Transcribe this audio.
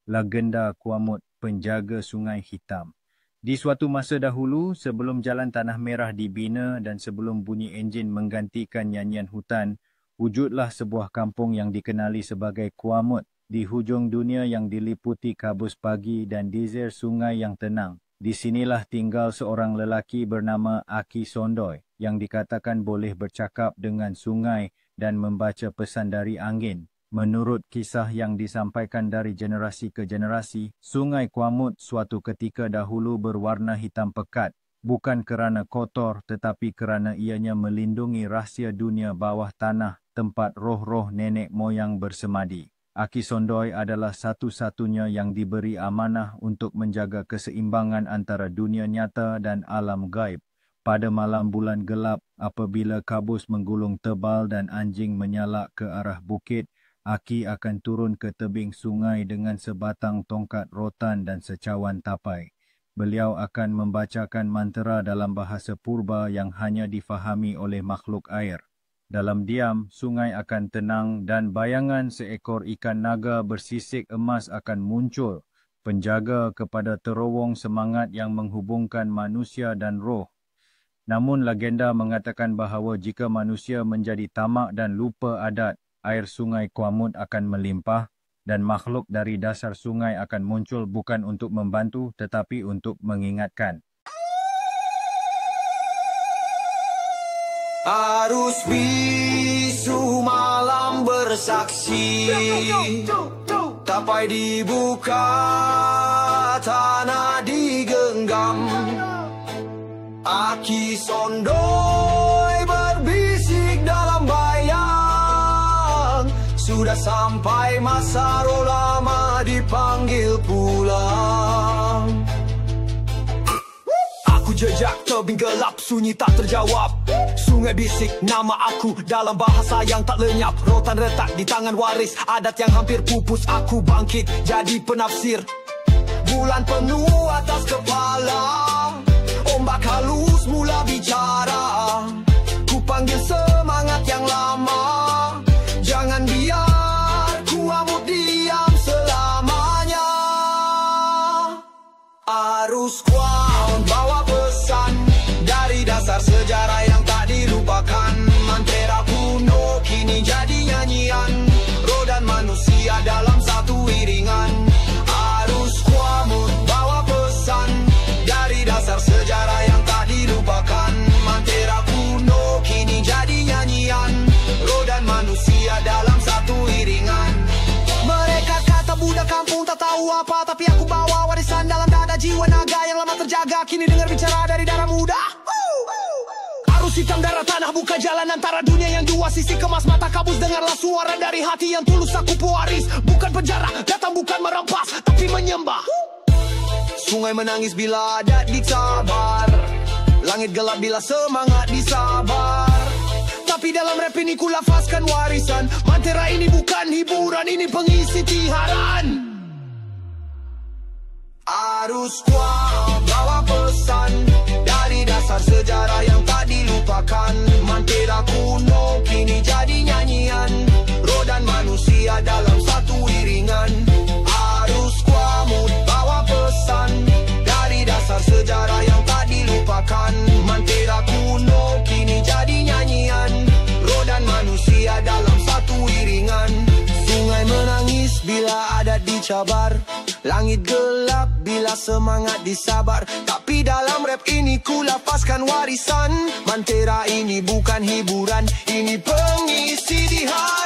legenda Kuamut, penjaga Sungai Hitam. Di suatu masa dahulu, sebelum jalan tanah merah dibina dan sebelum bunyi enjin menggantikan nyanyian hutan, wujudlah sebuah kampung yang dikenali sebagai Kuamut di hujung dunia yang diliputi kabus pagi dan desir sungai yang tenang. Di sinilah tinggal seorang lelaki bernama Aki Sondoy yang dikatakan boleh bercakap dengan sungai dan membaca pesan dari angin. Menurut kisah yang disampaikan dari generasi ke generasi, Sungai Kuamut suatu ketika dahulu berwarna hitam pekat, bukan kerana kotor tetapi kerana ianya melindungi rahsia dunia bawah tanah tempat roh-roh nenek moyang bersemadi. Aki Sondoy adalah satu-satunya yang diberi amanah untuk menjaga keseimbangan antara dunia nyata dan alam gaib. Pada malam bulan gelap, apabila kabus menggulung tebal dan anjing menyalak ke arah bukit, Aki akan turun ke tebing sungai dengan sebatang tongkat rotan dan secawan tapai. Beliau akan membacakan mantra dalam bahasa purba yang hanya difahami oleh makhluk air. Dalam diam, sungai akan tenang dan bayangan seekor ikan naga bersisik emas akan muncul, penjaga kepada terowong semangat yang menghubungkan manusia dan roh. Namun legenda mengatakan bahawa jika manusia menjadi tamak dan lupa adat, air Sungai Kuamut akan melimpah dan makhluk dari dasar sungai akan muncul bukan untuk membantu tetapi untuk mengingatkan. Arus bisu malam bersaksi, tapai dibuka, tanah digenggam. Aki Sondoy berbisik dalam bayang, sudah sampai masa roh lama dipanggil pulang. Aku jejak tebing gelap, sunyi tak terjawab. Sungai bisik nama aku dalam bahasa yang tak lenyap. Rotan retak di tangan waris adat yang hampir pupus. Aku bangkit jadi penafsir. Bulan penuh atas kepala, ombak halus mula bicara. Ku panggil semangat yang lama, jangan biar Kuamut diam selamanya. Arus Kuamut bawa pesan dari dasar sejarah yang tak dilupakan. Mantera kuno kini jadi nyanyian, roh dan manusia dalam satu iringan. Arus Kuamut bawa pesan dari dasar sejarah yang tak dilupakan. Mantera kuno kini jadi nyanyian, roh dan manusia dalam satu iringan. Mereka kata budak kampung tak tahu apa, tapi aku bawa warisan dalam dada jiwa naga yang lama terjaga. Kini dengar bicara dari darah muda. Arus hitam darah tanah buka jalan antara dunia yang dua sisi. Kemas mata kabus, dengarlah suara dari hati yang tulus. Aku pewaris, bukan penjara, datang bukan merampas tapi menyembah. Sungai menangis bila adat disabar, langit gelap bila semangat disabar. Tapi dalam rap ini ku lafazkan warisan. Mantera ini bukan hiburan, ini pengisi tiharan. Arus Kuamut bawa pesan dari dasar sejarah yang tak dilupakan. Mantera kuno kini jadi nyanyian, roh dan manusia dalam satu iringan. Arus Kuamut bawa pesan dari dasar sejarah yang tak dilupakan. Mantera kuno kini jadi nyanyian, roh dan manusia dalam satu iringan. Sungai menangis bila adat dicabar, langit gelap bila semangat disabar. Tapi dalam rap ini ku lafazkan warisan. Mantera ini bukan hiburan, ini pengisi di hati.